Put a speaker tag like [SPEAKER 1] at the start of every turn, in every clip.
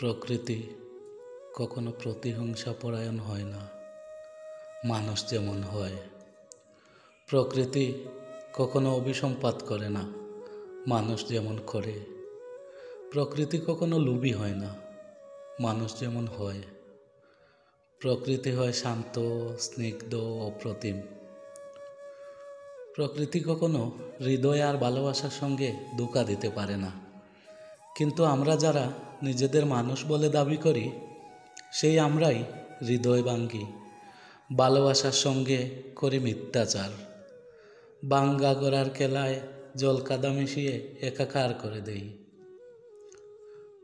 [SPEAKER 1] প্রকৃতি কখনো প্রতিহিংসাপরায়ণ হয় না, মানুষ যেমন হয়। প্রকৃতি কখনো অভিসম্পাত করে না, মানুষ যেমন করে। প্রকৃতি কখনো লোভী হয় না, মানুষ যেমন হয়। প্রকৃতি হয় শান্ত, স্নিগ্ধ, অপ্রতিম। প্রকৃতি কখনো হৃদয় আর ভালোবাসার সঙ্গে ধোঁকা দিতে পারে না, কিন্তু আমরা যারা নিজেদের মানুষ বলে দাবি করি, সেই আমরাই হৃদয় ভাঙ্গি, ভালোবাসার সঙ্গে করি মিথ্যাচার। ভাঙ্গা গড়ার কেলায় জল কাদা মিশিয়ে একাকার করে দেই।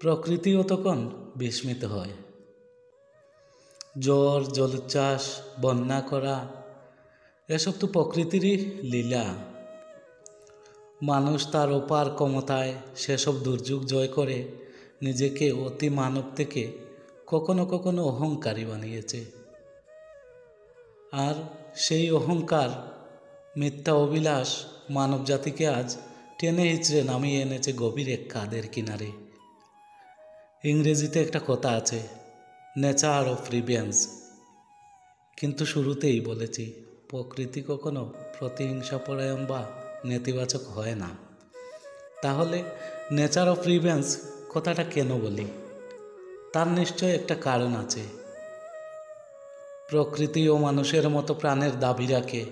[SPEAKER 1] প্রকৃতিও তখন বিস্মিত হয়। ঝড়, জলোচ্ছ্বাস, বন্যা করা, এসব তো প্রকৃতিরই লীলা। মানুষ তার অপার ক্ষমতায় সেসব দুর্যোগ জয় করে নিজেকে অতি মানব থেকে কখনো কখনো অহংকারী বানিয়েছে। আর সেই অহংকার, মিথ্যা অভিলাষ মানব জাতিকে আজ টেনে হিচড়ে নামিয়ে এনেছে গভীর এক খাদের কিনারে। ইংরেজিতে একটা কথা আছে, নেচার অফ রিভেঞ্জ। কিন্তু শুরুতেই বলেছি, প্রকৃতি কখনো প্রতিহিংসাপরায়ণ বা নেতিবাচক হয় না। তাহলে নেচার অফ রিভেঞ্জ কথাটা কেন বলি? তার নিশ্চয় একটা কারণ আছে। প্রকৃতি ও মানুষের মতো প্রাণের দাবি রাখে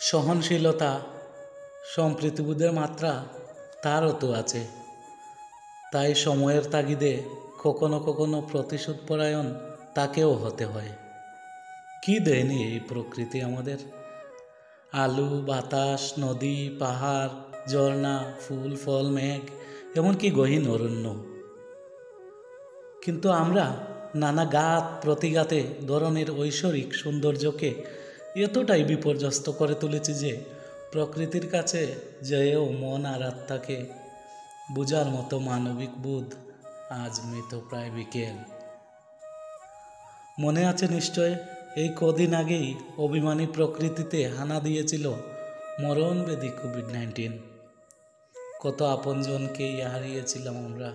[SPEAKER 1] সহনশীলতা, সম্প্রীতিবোধের মাত্রা তারও তো আছে। তাই সময়ের তাগিদে কখনো কখনো প্রতিশোধপরায়ণ তাকেও হতে হয়। কি দেয়নি এই প্রকৃতি আমাদের? আলো, বাতাস, নদী, পাহাড়, ঝর্ণা, ফুল, ফল, মেঘ, এমনকি গহীন অরণ্য। কিন্তু আমরা নানা ঘাত প্রতিঘাতে ধরনের ঐশ্বরিক সৌন্দর্যকে এতটাই বিপর্যস্ত করে তুলেছি যে প্রকৃতির কাছে যেও মন আর আত্মাকে বুঝার মতো মানবিক বোধ আজ মৃতপ্রায় বিকেল। মনে আছে নিশ্চয়, এই কদিন আগেই অভিমানী প্রকৃতিতে হানা দিয়েছিল মরণবেদী কোভিড-19। কত আপনজনকেই হারিয়েছিলাম আমরা।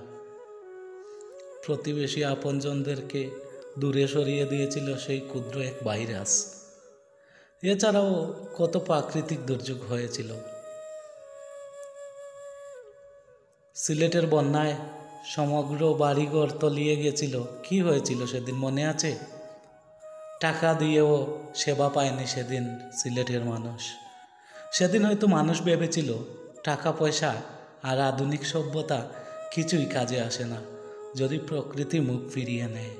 [SPEAKER 1] প্রতিবেশী আপনজনদেরকে দূরে সরিয়ে দিয়েছিল সেই ক্ষুদ্র এক ভাইরাস। এছাড়াও কত প্রাকৃতিক দুর্যোগ হয়েছিল। সিলেটের বন্যায় সমগ্র বাড়িঘর তলিয়ে গেছিল। কি হয়েছিল সেদিন মনে আছে? টাকা দিয়েও সেবা পায়নি সেদিন সিলেটের মানুষ। সেদিন হয়তো মানুষ ভেবেছিল টাকা পয়সা আর আধুনিক সভ্যতা কিছুই কাজে আসে না যদি প্রকৃতি মুখ ফিরিয়ে নেয়।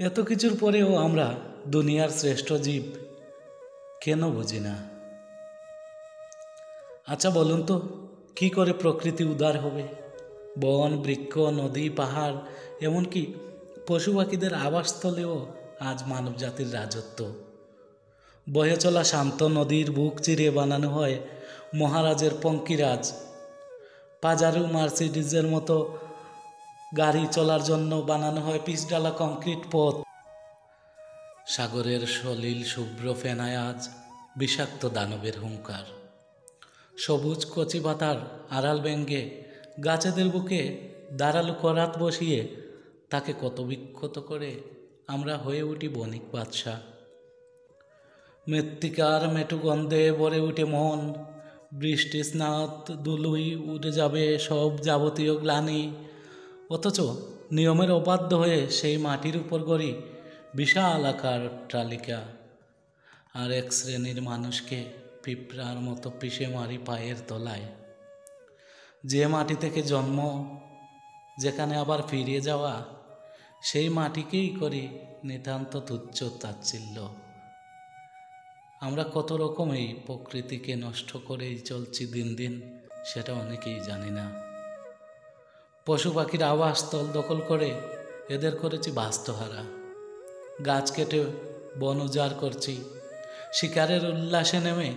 [SPEAKER 1] এত কিছুর পরেও আমরা দুনিয়ার শ্রেষ্ঠ জীব কেন বুঝি না? আচ্ছা বলুন তো, কি করে প্রকৃতি উদার হবে? বন, বৃক্ষ, নদী, পাহাড়, এমনকি পশু পাখিদের আবাসস্থলেও আজ মানব জাতির রাজত্ব। বয়ে চলা শান্ত নদীর বুক চিরে বানানো হয় মহারাজের পঙ্কিরাজ। পাজারু, মার্সিডিজের মতো গাড়ি চলার জন্য বানানো হয় পিচঢালা কংক্রিট পথ। সাগরের সলিল শুভ্র ফেনায় আজ বিষাক্ত দানবের হুঙ্কার। সবুজ কচি পাতার আড়াল ভেঙ্গে গাছেদের বুকে দাঁড়ালো করাত বসিয়ে তাকে কত বিক্ষত করে আমরা হয়ে উঠি বণিক বাদশা। মৃত্তিকার মেটু গন্ধে ভরে উঠে মন। বৃষ্টি স্নাত দুলুই উড়ে যাবে সব যাবতীয় গ্লানি। অথচ নিয়মের অবাধ্য হয়ে সেই মাটির উপর গড়ি বিশাল আকার অট্টালিকা। আর এক শ্রেণীর মানুষকে পিঁপড়ার মতো পিষে মারি পায়ের তলায়। যে মাটি থেকে জন্ম, যেখানে আবার ফিরে যাওয়া, সেই মাটিকেই করি নিতান্ত তুচ্ছ তাচ্ছিল্য। আমরা কত রকম এই প্রকৃতিকে নষ্ট করেই চলছি দিন দিন, সেটা অনেকেই জানি না। পশু পাখির আবাসস্থল দখল করে এদের করেছি বাস্তুহারা। গাছ কেটে বন উজাড় করছি। শিকারের উল্লাসে নেমে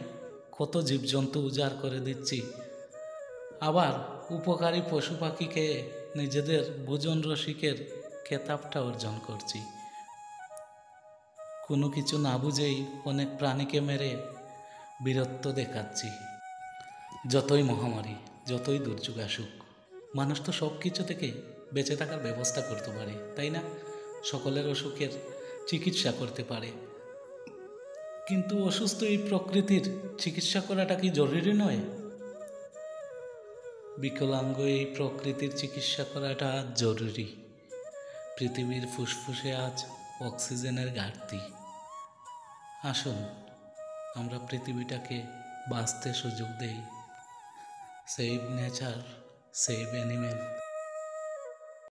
[SPEAKER 1] কত জীবজন্তু উজাড় করে দিচ্ছি। আবার উপকারী পশু পাখিকে নিজেদের ভোজন রসিকের খেতাবটা অর্জন করছি। কোনো কিছু না বুঝেই অনেক প্রাণীকে মেরে বীরত্ব দেখাচ্ছি। যতই মহামারী, যতই দুর্যোগ আসুক, মানুষ তো সব কিছু থেকে বেঁচে থাকার ব্যবস্থা করতে পারে, তাই না? সকলের অসুখের চিকিৎসা করতে পারে, কিন্তু অসুস্থ এই প্রকৃতির চিকিৎসা করাটা কি জরুরি নয়? বিকলাঙ্গ এই প্রকৃতির চিকিৎসা করাটা জরুরি। পৃথিবীর ফুসফুসে আজ অক্সিজেনের ঘাটতি। আসুন আমরা পৃথিবীটাকে বাঁচতে সুযোগ দেই। Save nature, save animal.